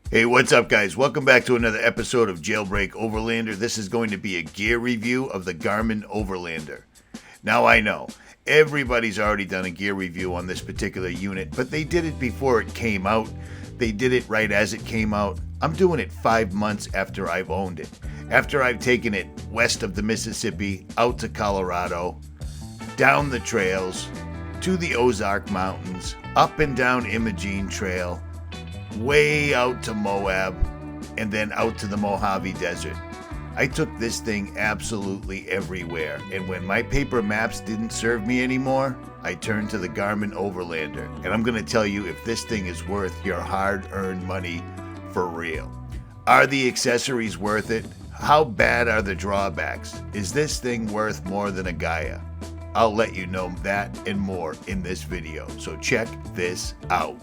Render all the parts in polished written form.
Hey, what's up, guys? Welcome back to another episode of JailBreak Overlander. This is going to be a gear review of the GARMIN Overlander. Now, I know everybody's already done a gear review on this particular unit, but they did it before it came out. They did it right as it came out. I'm doing it 5 months after I've owned it. After I've taken it west of the Mississippi, out to Colorado, down the trails, to the Ozark Mountains, up and down Imogene Trail, way out to Moab, and then out to the Mojave Desert. I took this thing absolutely everywhere, and when my paper maps didn't serve me anymore, I turned to the GARMIN Overlander, and I'm going to tell you if this thing is worth your hard-earned money for real. Are the accessories worth it? How bad are the drawbacks? Is this thing worth more than a Gaia? I'll let you know that and more in this video, so check this out.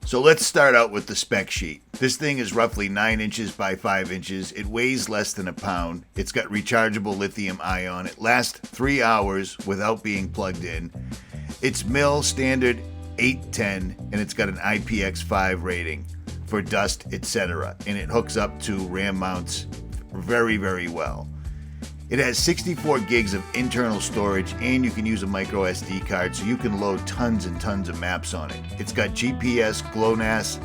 So let's start out with the spec sheet. This thing is roughly 9 inches by 5 inches. It weighs less than a pound. It's got rechargeable lithium ion. It lasts 3 hours without being plugged in. It's mil standard 810, and it's got an IPX5 rating for dust, etc. And it hooks up to RAM mounts very, very well. It has 64 gigs of internal storage, and you can use a micro SD card, so you can load tons and tons of maps on it. It's got GPS, GLONASS,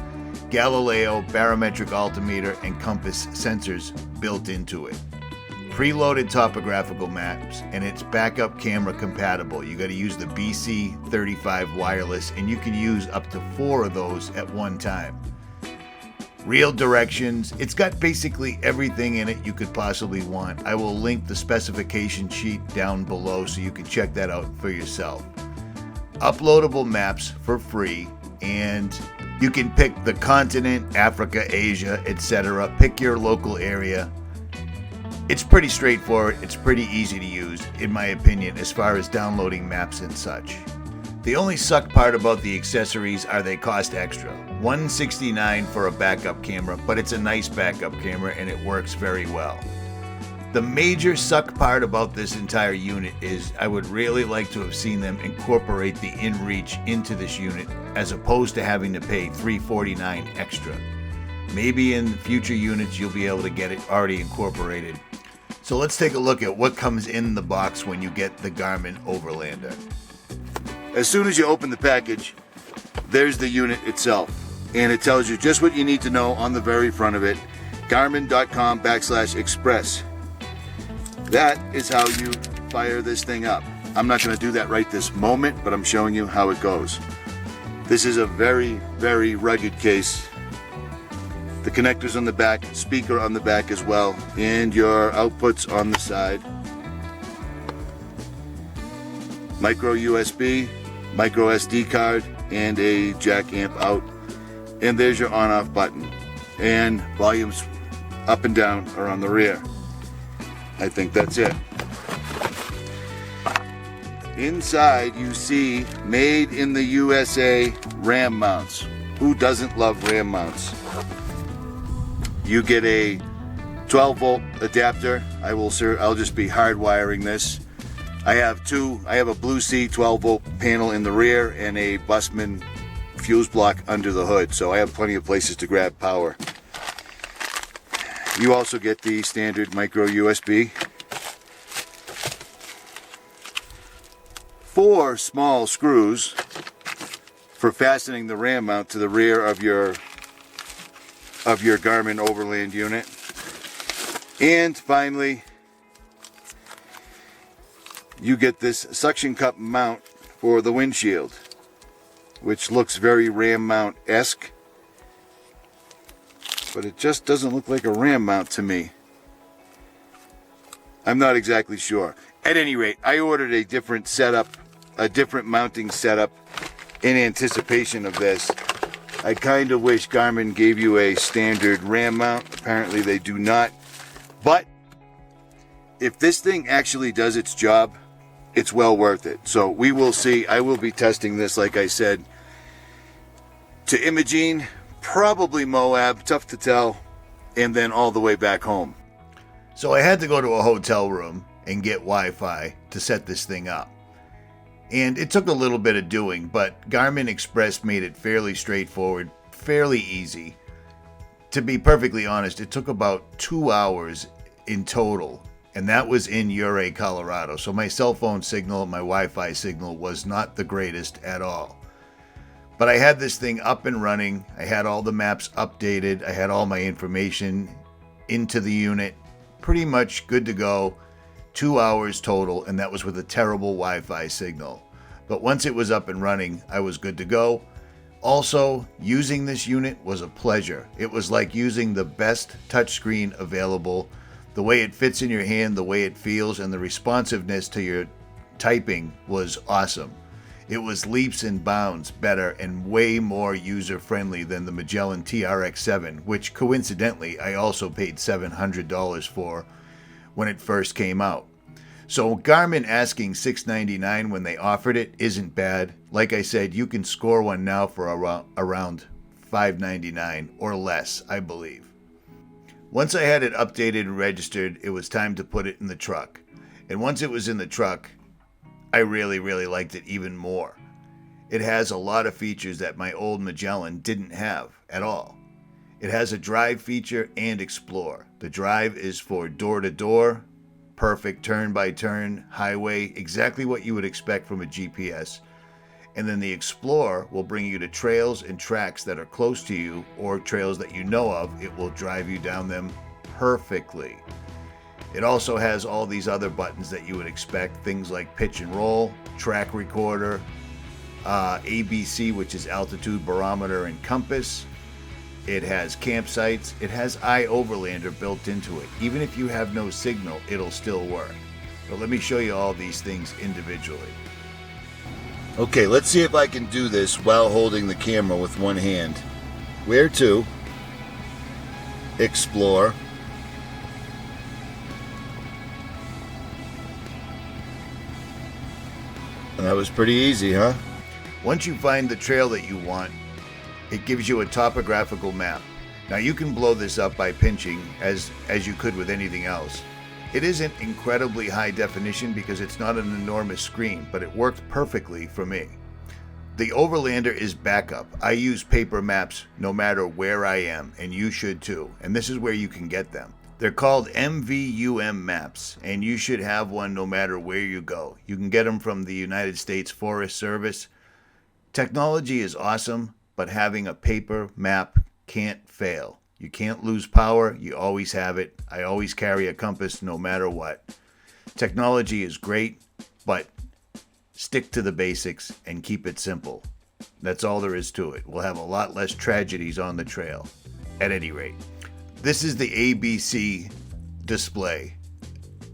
Galileo, barometric altimeter, and compass sensors built into it. Preloaded topographical maps, and it's backup camera compatible. You got to use the BC35 wireless, and you can use up to 4 of those at one time. Real directions. It's got basically everything in it you could possibly want. I will link the specification sheet down below so you can check that out for yourself. Uploadable maps for free, and you can pick the continent, Africa, Asia, etc. Pick your local area. It's pretty straightforward. It's pretty easy to use, in my opinion, as far as downloading maps and such. The only suck part about the accessories are they cost extra. $169 for a backup camera, but it's a nice backup camera and it works very well. The major suck part about this entire unit is I would really like to have seen them incorporate the inReach into this unit as opposed to having to pay $349 extra. Maybe in future units you'll be able to get it already incorporated. So let's take a look at what comes in the box when you get the GARMIN Overlander. As soon as you open the package, there's the unit itself, and it tells you just what you need to know on the very front of it. Garmin.com/express. That is how you fire this thing up. I'm not going to do that right this moment, but I'm showing you how it goes. This is a very, very rugged case. The connectors on the back, speaker on the back as well, and your outputs on the side. Micro USB, micro SD card, and a jack amp out. And there's your on-off button. And volumes up and down are on the rear. I think that's it. Inside you see made in the USA RAM mounts. Who doesn't love RAM mounts? You get a 12 volt adapter. I'll just be hardwiring this. I have a Blue Sea 12 volt panel in the rear and a Bussmann fuse block under the hood, so I have plenty of places to grab power. You also get the standard micro USB. 4 small screws for fastening the RAM mount to the rear of your GARMIN Overland unit. And finally, you get this suction cup mount for the windshield, which looks very ram mount-esque, but it just doesn't look like a ram mount to me. I'm not exactly sure. At any rate, I ordered a different setup, a different mounting setup in anticipation of this. I kind of wish Garmin gave you a standard ram mount. Apparently they do not. But if this thing actually does its job, it's well worth it. So we will see. I will be testing this, like I said, to Imogene, probably Moab, tough to tell, and then all the way back home. So I had to go to a hotel room and get Wi-Fi to set this thing up. And it took a little bit of doing, but Garmin Express made it fairly straightforward, fairly easy. To be perfectly honest, it took about 2 hours in total, and that was in Ouray, Colorado. So my cell phone signal, my Wi-Fi signal was not the greatest at all. But I had this thing up and running. I had all the maps updated. I had all my information into the unit. Pretty much good to go. 2 hours total, and that was with a terrible Wi-Fi signal. But once it was up and running, I was good to go. Also, using this unit was a pleasure. It was like using the best touchscreen available. The way it fits in your hand, the way it feels, and the responsiveness to your typing was awesome. It was leaps and bounds better and way more user-friendly than the Magellan TRX-7, which coincidentally I also paid $700 for when it first came out. So Garmin asking $699 when they offered it isn't bad. Like I said, you can score one now for around $599 or less, I believe. Once I had it updated and registered, it was time to put it in the truck. And once it was in the truck, I really liked it even more. It has a lot of features that my old Magellan didn't have at all. It has a drive feature and explore. The drive is for door-to-door, perfect turn-by-turn, highway, exactly what you would expect from a GPS. And then the explore will bring you to trails and tracks that are close to you or trails that you know of. It will drive you down them perfectly. It also has all these other buttons that you would expect, things like pitch and roll, track recorder, ABC, which is altitude barometer and compass. It has campsites. It has iOverlander built into it. Even if you have no signal, it'll still work. But let me show you all these things individually. Okay, let's see if I can do this while holding the camera with one hand. Where to? Explore. And that was pretty easy, huh? Once you find the trail that you want, it gives you a topographical map. Now you can blow this up by pinching as you could with anything else. It isn't incredibly high definition because it's not an enormous screen, but it worked perfectly for me. The Overlander is backup. I use paper maps no matter where I am, and you should too. And this is where you can get them. They're called MVUM maps, and you should have one no matter where you go. You can get them from the United States Forest Service. Technology is awesome, but having a paper map can't fail. You can't lose power. You always have it. I always carry a compass no matter what. Technology is great, but stick to the basics and keep it simple. That's all there is to it. We'll have a lot less tragedies on the trail, at any rate. This is the ABC display.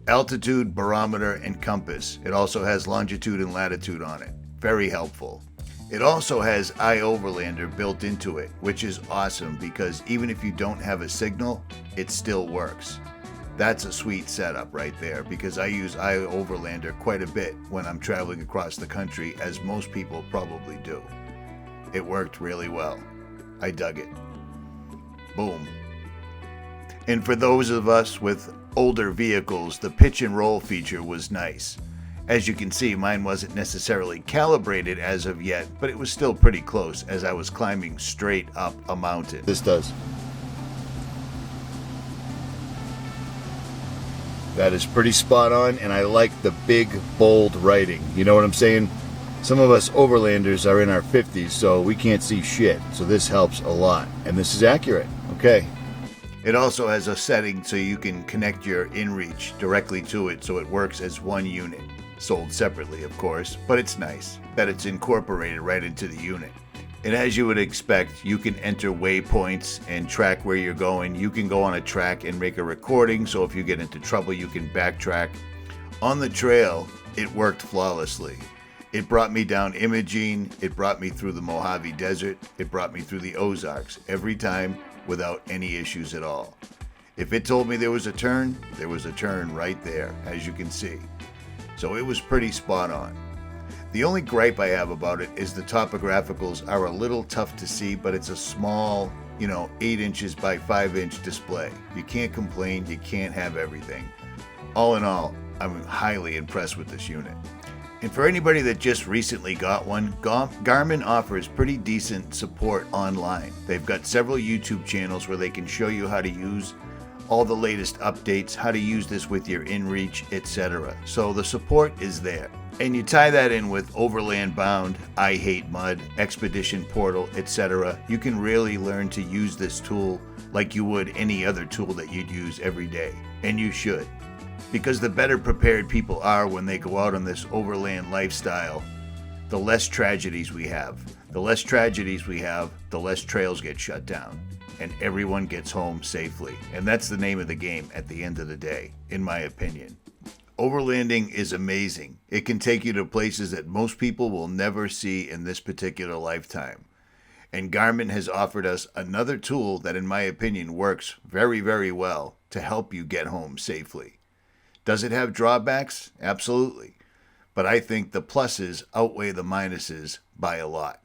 Altitude, barometer, and compass. It also has longitude and latitude on it. Very helpful. It also has iOverlander built into it, which is awesome because even if you don't have a signal, it still works. That's a sweet setup right there because I use iOverlander quite a bit when I'm traveling across the country, as most people probably do. It worked really well. I dug it. Boom. And for those of us with older vehicles, the pitch and roll feature was nice. As you can see, mine wasn't necessarily calibrated as of yet, but it was still pretty close as I was climbing straight up a mountain. This does. That is pretty spot on, and I like the big, bold writing. You know what I'm saying? Some of us overlanders are in our 50s, so we can't see shit. So this helps a lot. And this is accurate. Okay. It also has a setting so you can connect your inReach directly to it so it works as one unit. sold separately of course, but it's nice that it's incorporated right into the unit. And as you would expect, you can enter waypoints and track where you're going. You can go on a track and make a recording, so if you get into trouble, you can backtrack. On the trail, it worked flawlessly. It brought me down Imogene, it brought me through the Mojave Desert, it brought me through the Ozarks, every time without any issues at all. If it told me there was a turn right there, as you can see. So it was pretty spot on. The only gripe I have about it is the topographicals are a little tough to see, but it's a small, 8 inches by 5 inch display. You can't complain, you can't have everything. All in all, I'm highly impressed with this unit. And for anybody that just recently got one, Garmin offers pretty decent support online. They've got several YouTube channels where they can show you how to use all the latest updates, how to use this with your inReach, etc. So the support is there. And you tie that in with Overland Bound, I Hate Mud, Expedition Portal, etc. You can really learn to use this tool like you would any other tool that you'd use every day. And you should. Because the better prepared people are when they go out on this overland lifestyle, the less tragedies we have. The less tragedies we have, the less trails get shut down. And everyone gets home safely. And that's the name of the game at the end of the day, in my opinion. Overlanding is amazing. It can take you to places that most people will never see in this particular lifetime. And Garmin has offered us another tool that, in my opinion, works very, very well to help you get home safely. Does it have drawbacks? Absolutely. But I think the pluses outweigh the minuses by a lot.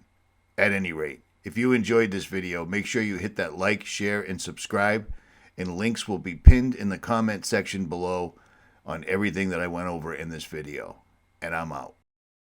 At any rate, if you enjoyed this video, make sure you hit that like, share, and subscribe. And links will be pinned in the comment section below on everything that I went over in this video. And I'm out.